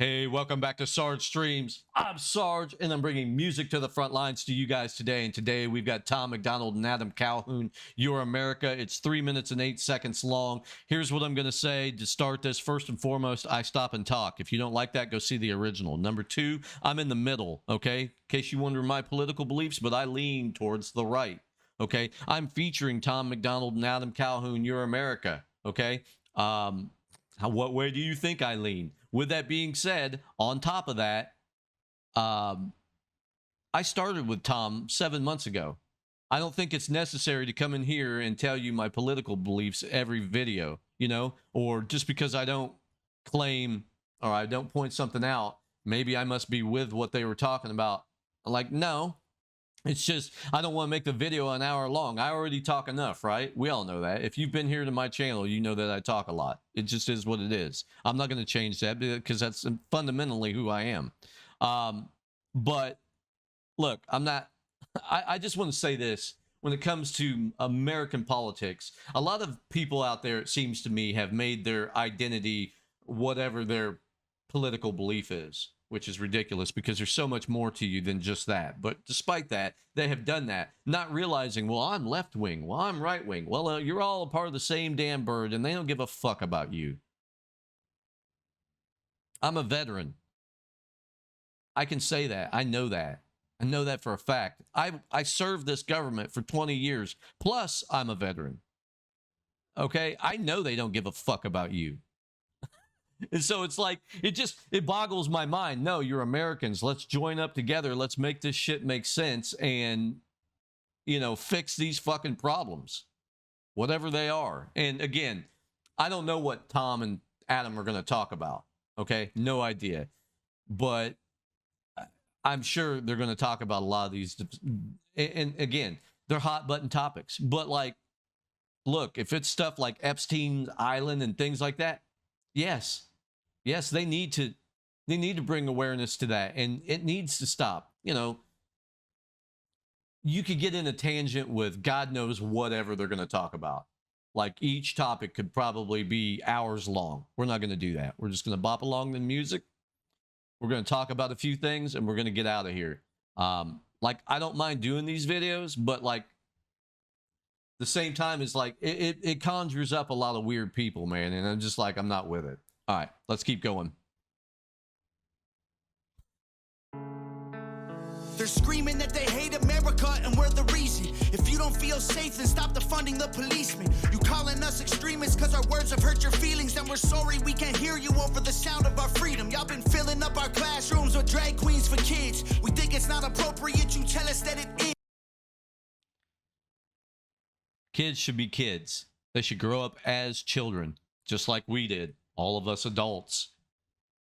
Hey, welcome back to Sarge Streams. I'm Sarge, and I'm bringing music to the front lines to you guys today. And today we've got Tom MacDonald and Adam Calhoun, Your America. It's 3 minutes and 8 seconds long. Here's what I'm going to say to start this. First and foremost, I stop and talk. If you don't like that, go see the original. Number two, I'm in the middle, okay? In case you wonder my political beliefs, but I lean towards the right, okay? I'm featuring Tom MacDonald and Adam Calhoun, Your America, okay? What way do you think I lean? With that being said, on top of that, I started with Tom 7 months ago. I don't think it's necessary to come in here and tell you my political beliefs every video, you know, or just because I don't claim or I don't point something out, maybe I must be with what they were talking about. Like, no. It's just, I don't want to make the video an hour long. I already talk enough, right? We all know that. If you've been here to my channel, you know that I talk a lot. It just is what it is. I'm not going to change that because that's fundamentally who I am. But look, I'm not, I just want to say this. When it comes to American politics, a lot of people out there, it seems to me, have made their identity whatever their political belief is, which is ridiculous because there's so much more to you than just that. But despite that, they have done that, not realizing, well, I'm left wing, well, I'm right wing. Well, you're all a part of the same damn bird, and they don't give a fuck about you. I'm a veteran. I can say that. I know that. I know that for a fact. I served this government for 20 years. Plus, I'm a veteran. Okay? I know they don't give a fuck about you. And so it's like, it boggles my mind. No, you're Americans. Let's join up together. Let's make this shit make sense and, you know, fix these fucking problems, whatever they are. And again, I don't know what Tom and Adam are going to talk about. Okay. No idea. But I'm sure they're going to talk about a lot of these. And again, they're hot button topics. But like, look, if it's stuff like Epstein's Island and things like that, yes, they need to bring awareness to that, and it needs to stop. You know, you could get in a tangent with God knows whatever they're going to talk about. Like each topic could probably be hours long. We're not going to do that. We're just going to bop along the music. We're going to talk about a few things, and we're going to get out of here. Like, I don't mind doing these videos, but like the same time, it's like it conjures up a lot of weird people, man, and I'm just like, I'm not with it. All right, let's keep going. They're screaming that they hate America and we're the reason. If you don't feel safe, then stop defunding the policemen. You calling us extremists because our words have hurt your feelings. Then we're sorry we can't hear you over the sound of our freedom. Y'all been filling up our classrooms with drag queens for kids. We think it's not appropriate, you tell us that it is. Kids should be kids. They should grow up as children, just like we did. All of us adults,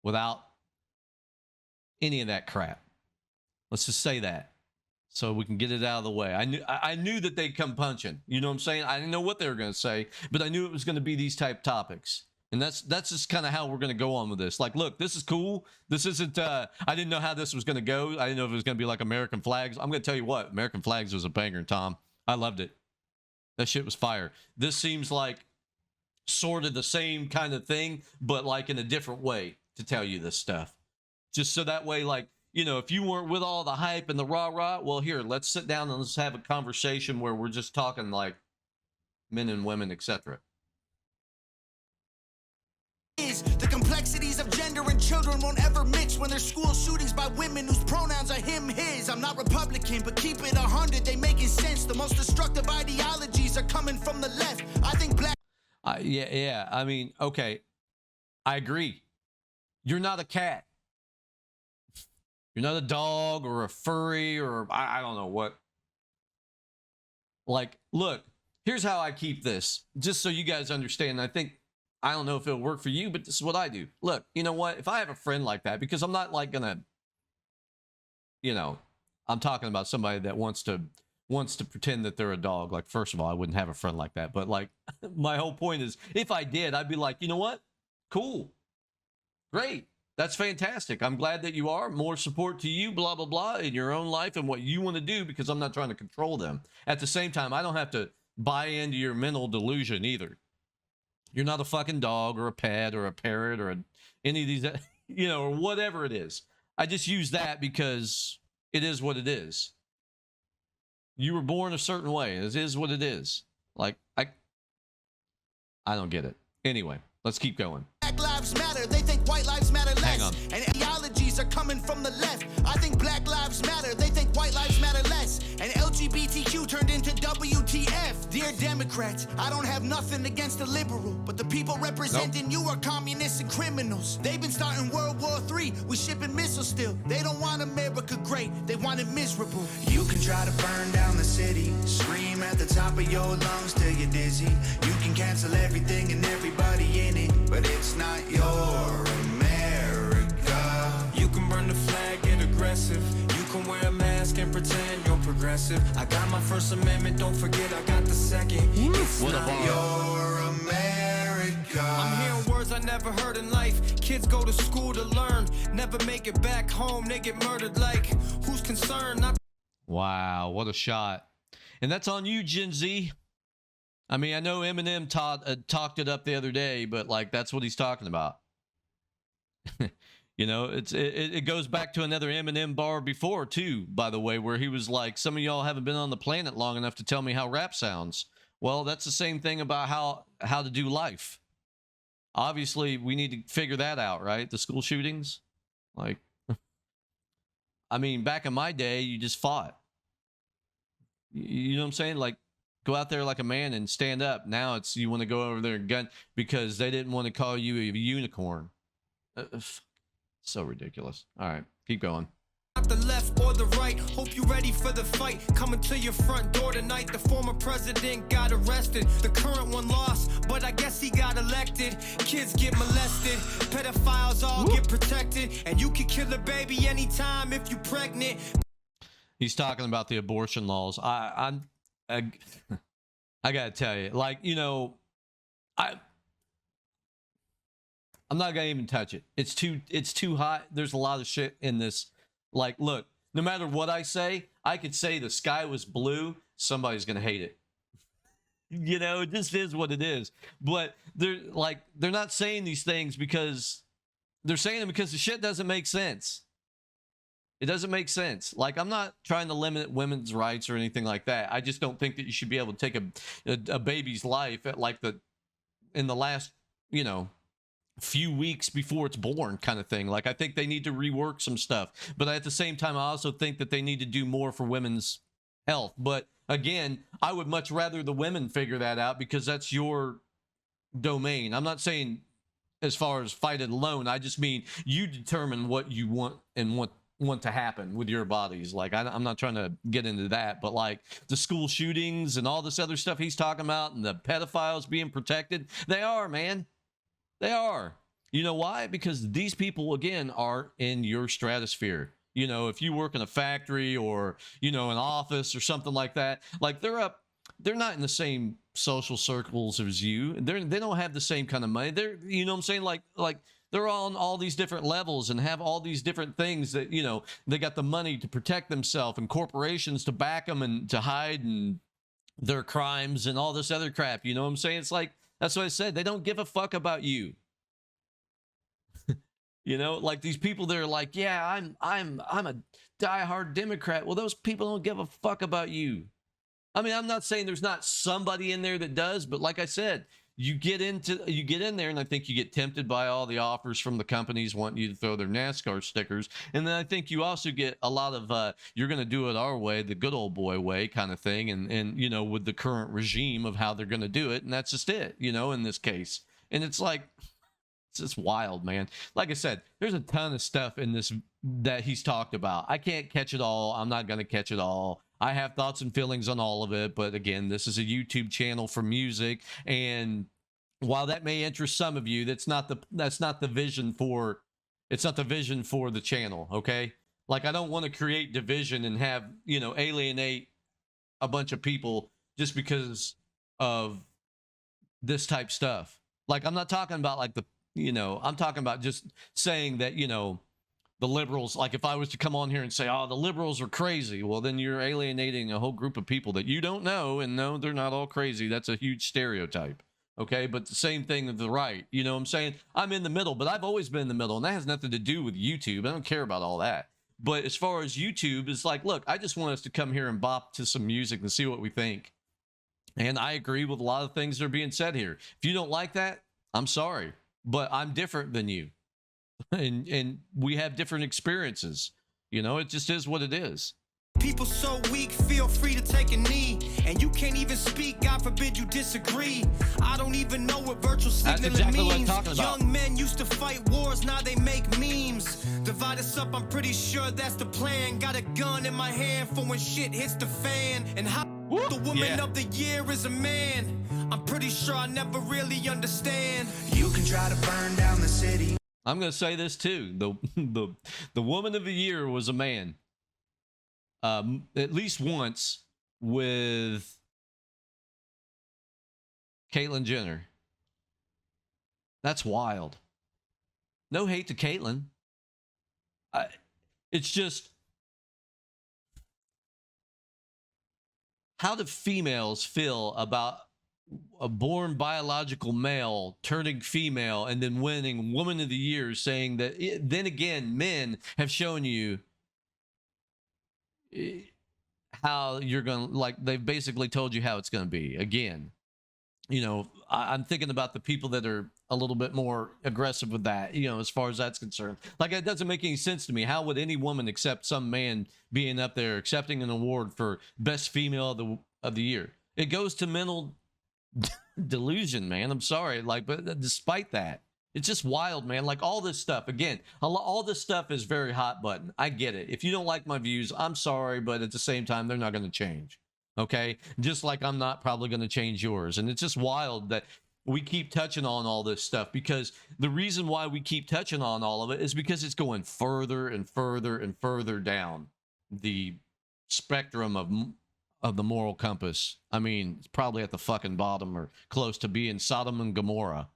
without any of that crap. Let's just say that, so we can get it out of the way. I knew that they'd come punching. You know what I'm saying? I didn't know what they were going to say, but I knew it was going to be these type topics. And that's just kind of how we're going to go on with this. Like, look, this is cool. This isn't, I didn't know how this was going to go. I didn't know if it was going to be like American flags. I'm going to tell you what, American flags was a banger, Tom. I loved it. That shit was fire. This seems like sort of the same kind of thing, but like in a different way to tell you this stuff. Just so that way, like, you know, if you weren't with all the hype and the rah-rah, well, here, let's sit down and let's have a conversation where we're just talking like men and women, etc. The complexities of gender and children won't ever mix when there's school shootings by women whose pronouns are him, his. I'm not Republican, but keep it 100, they making sense. The most destructive ideologies are coming from the left. I think black... Yeah. I mean, okay. I agree. You're not a cat. You're not a dog or a furry or I don't know what. Like, look, here's how I keep this, just so you guys understand. I don't know if it'll work for you, but this is what I do. Look, you know what? If I have a friend like that, because I'm not like gonna, you know, I'm talking about somebody that wants to pretend that they're a dog. Like, first of all, I wouldn't have a friend like that. But like, my whole point is, if I did, I'd be like, you know what? Cool. Great. That's fantastic. I'm glad that you are. More support to you, blah, blah, blah, in your own life and what you want to do, because I'm not trying to control them. At the same time, I don't have to buy into your mental delusion either. You're not a fucking dog or a pet or a parrot or any of these. you know, or whatever it is. I just use that because it is what it is. You were born a certain way. It is what it is. Like, I don't get it. Anyway, let's keep going. Black lives matter, they think white lives matter less. Hang on. And ideologies are coming from the left. I think black lives matter, they think white lives matter less. And LGBTQ turned into WTF. Dear Democrats, I don't have nothing against the liberal, but the people representing you are communists and criminals. They've been starting World War III, we shipping missiles still. They don't want America great, they want it miserable. You can try to burn down the city, scream at the top of your lungs till you're dizzy. You can cancel everything and everybody in it, but it's not your America. You can burn the flag, get aggressive. You can wear a mask and pretend you're progressive. I got my First Amendment, don't forget I got the second. It's What a not bar. your America. I'm hearing words I never heard in life. Kids go to school to learn, never make it back home, they get murdered. Like, who's concerned? Not Wow, what a shot. And that's on you, Gen Z. I mean, I know Eminem talked it up the other day, but like that's what he's talking about. You know, it goes back to another Eminem bar before too, by the way, where he was like, some of y'all haven't been on the planet long enough to tell me how rap sounds. Well, that's the same thing about how to do life. Obviously, we need to figure that out, right? The school shootings. Like, I mean, back in my day, you just fought. You know what I'm saying? Like, go out there like a man and stand up. Now it's you want to go over there and gun because they didn't want to call you a unicorn. So ridiculous. All right, keep going. Not the left or the right. Hope you ready for the fight. Coming to your front door tonight. The former president got arrested. The current one lost, but I guess he got elected. Kids get molested. Pedophiles all get protected. And you can kill a baby anytime if you're pregnant. He's talking about the abortion laws. I gotta tell you, like, you know, I'm not gonna even touch it. It's too hot. There's a lot of shit in this. Like, look, no matter what I say, I could say the sky was blue. Somebody's gonna hate it. You know, it just is what it is. But they're not saying these things because they're saying them because the shit doesn't make sense. It doesn't make sense. Like, I'm not trying to limit women's rights or anything like that. I just don't think that you should be able to take a baby's life at like in the last, you know, few weeks before it's born kind of thing. Like, I think they need to rework some stuff. But at the same time, I also think that they need to do more for women's health. But again, I would much rather the women figure that out because that's your domain. I'm not saying as far as fight it alone. I just mean you determine what you want and want to happen with your bodies. Like, I'm not trying to get into that, but like the school shootings and all this other stuff he's talking about and the pedophiles being protected, they are, man. They are. You know why? Because these people, again, are in your stratosphere. You know, if you work in a factory or, you know, an office or something like that, like they're not in the same social circles as you. They don't have the same kind of money. They're, you know what I'm saying? Like they're on all these different levels and have all these different things that, you know, they got the money to protect themselves and corporations to back them and to hide and their crimes and all this other crap. You know what I'm saying? It's like, that's what I said. They don't give a fuck about you. You know, like these people, they're like, yeah, I'm a diehard Democrat. Well, those people don't give a fuck about you. I mean, I'm not saying there's not somebody in there that does, but like I said, you get in there and I think you get tempted by all the offers from the companies wanting you to throw their NASCAR stickers. And then I think you also get a lot of, you're going to do it our way, the good old boy way kind of thing. And, you know, with the current regime of how they're going to do it. And that's just it, you know, in this case. And it's like, it's just wild, man. Like I said, there's a ton of stuff in this that he's talked about. I can't catch it all. I'm not going to catch it all. I have thoughts and feelings on all of it, but again, this is a YouTube channel for music, and while that may interest some of you, that's not the vision for the channel, okay? Like, I don't want to create division and have, you know, alienate a bunch of people just because of this type stuff. Like, I'm not talking about like I'm talking about just saying that, you know, the liberals, like if I was to come on here and say, oh, the liberals are crazy, well, then you're alienating a whole group of people that you don't know, and no, they're not all crazy. That's a huge stereotype. Okay, but the same thing with the right. You know what I'm saying? I'm in the middle, but I've always been in the middle, and that has nothing to do with YouTube. I don't care about all that. But as far as YouTube, it's like, look, I just want us to come here and bop to some music and see what we think. And I agree with a lot of things that are being said here. If you don't like that, I'm sorry, but I'm different than you. And we have different experiences. You know, it just is what it is. People so weak, feel free to take a knee. And you can't even speak, God forbid you disagree. I don't even know what virtual signaling exactly what I'm means. talking about. Young men used to fight wars, now they make memes. Divide us up, I'm pretty sure that's the plan. Got a gun in my hand for when shit hits the fan. And how the woman of the year is a man. I'm pretty sure I never really understand. You can try to burn down the city. I'm going to say this too. The woman of the year was a man. At least once with Caitlyn Jenner. That's wild. No hate to Caitlyn. It's just, how do females feel about a born biological male turning female and then winning Woman of the Year, saying that then again, men have shown you how you're going to, like, they've basically told you how it's going to be. Again, you know, I'm thinking about the people that are a little bit more aggressive with that, you know, as far as that's concerned. Like, it doesn't make any sense to me. How would any woman accept some man being up there accepting an award for best female of the year? It goes to mental delusion, man. I'm sorry. Like, but despite that, it's just wild, man. Like, all this stuff, again, all this stuff is very hot button. I get it. If you don't like my views, I'm sorry, but at the same time, they're not going to change. Okay? Just like I'm not probably going to change yours. And it's just wild that we keep touching on all this stuff, because the reason why we keep touching on all of it is because it's going further and further and further down the spectrum of the moral compass. I mean, it's probably at the fucking bottom or close to being Sodom and Gomorrah.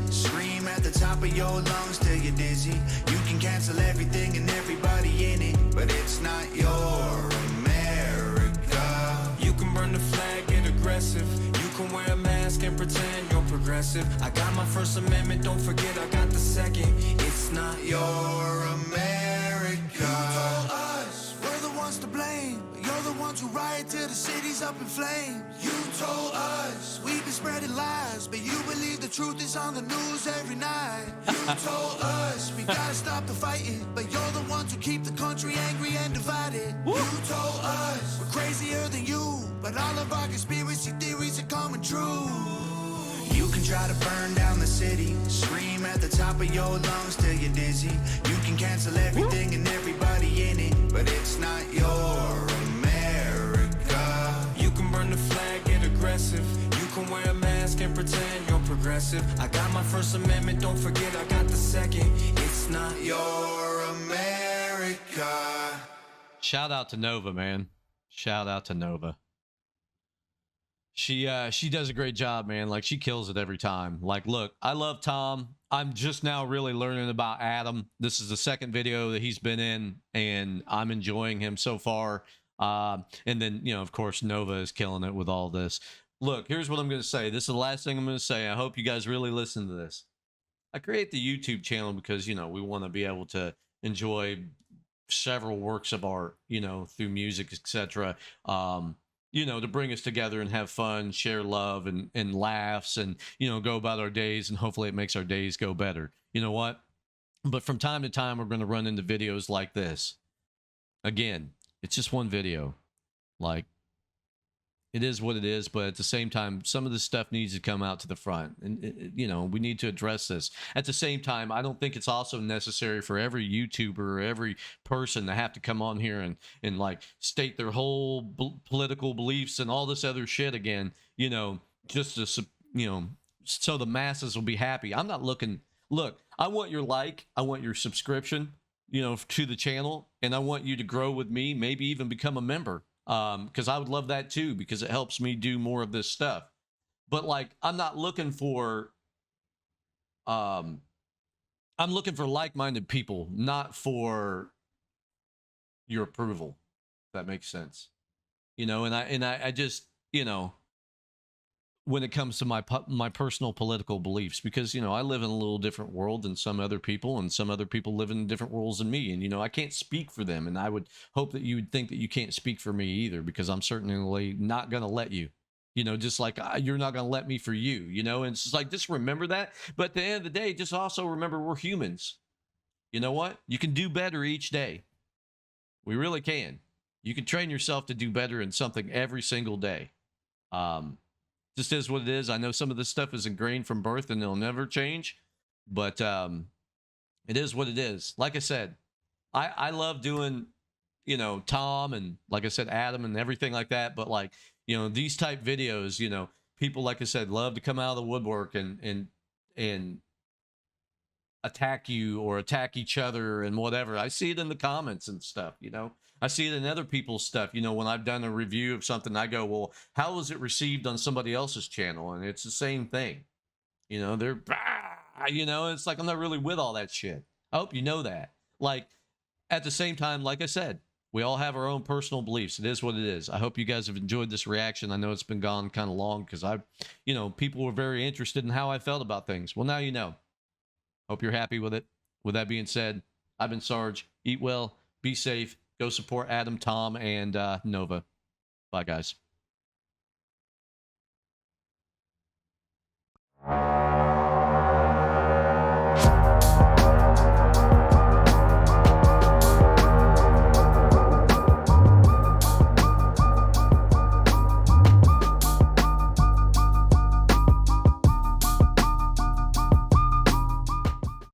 Scream at the top of your lungs till you're dizzy. You can cancel everything and everybody in it, but it's not your America. You can burn the flag, get aggressive. You can wear a mask and pretend you're progressive. I got my First Amendment, don't forget I got the second. It's not your America. You told us we're the ones to blame. You're the ones who riot till the city's up in flames. You told us we've been spreading lies, but you believe the truth is on the news every night. You told us we gotta stop the fighting, but you're the ones who keep the country angry and divided. You told us we're crazier than you, but all of our conspiracy theories are coming true. You can try to burn down the city, scream at the top of your lungs till you're dizzy. You can cancel everything and everybody in it, but it's not your America. You can burn the flag, get aggressive. You can wear a mask and pretend you're progressive. I got my First Amendment, don't forget I got the second. It's not your America. Shout out to Nova, man. Shout out to Nova. She does a great job, man. Like, she kills it every time. Like, look, I love Tom. I'm just now really learning about Adam. This is the second video that he's been in, and I'm enjoying him so far. And then, you know, of course, Nova is killing it with all this. Look, here's what I'm going to say. This is the last thing I'm going to say. I hope you guys really listen to this. I create the YouTube channel because, you know, we want to be able to enjoy several works of art, you know, through music, etc. You know, to bring us together and have fun, share love and laughs, and, you know, go about our days, and hopefully it makes our days go better. You know what? But from time to time, we're going to run into videos like this. Again, it's just one video. Like, it is what it is, but at the same time, some of this stuff needs to come out to the front, and you know, we need to address this. At the same time, I don't think it's also necessary for every YouTuber or every person to have to come on here and like state their whole political beliefs and all this other shit again, you know, just to, you know, so the masses will be happy. I'm not looking, look, I want your like, I want your subscription, you know, to the channel, and I want you to grow with me, maybe even become a member. Because I would love that too, because it helps me do more of this stuff. But like, I'm not looking for, I'm looking for like-minded people, not for your approval. If that makes sense. You know, and I just, you know, when it comes to my personal political beliefs, because I live in a little different world than some other people, and some other people live in different worlds than me, and I can't speak for them, and I would hope that you would think that you can't speak for me either, because I'm certainly not going to let you, just like you're not going to let me for you, and it's just like, just remember that. But at the end of the day, just also remember we're humans. You know what? You can do better each day. We really can. You can train yourself to do better in something every single day. Just is what it is. I know some of this stuff is ingrained from birth and it'll never change, but it is what it is. Like I said, I love doing, Tom, and like I said, Adam, and everything like that. But like, these type videos, people, like I said, love to come out of the woodwork and attack you or attack each other and whatever. I see it in the comments and stuff, I see it in other people's stuff. When I've done a review of something, I go, well, how was it received on somebody else's channel? And it's the same thing. They're, it's like, I'm not really with all that shit. I hope you know that. Like, at the same time, like I said, we all have our own personal beliefs. It is what it is. I hope you guys have enjoyed this reaction. I know it's been gone kind of long because people were very interested in how I felt about things. Well, now you know. Hope you're happy with it. With that being said, I've been Sarge. Eat well, be safe. Go support Adam, Tom, and Nova. Bye, guys.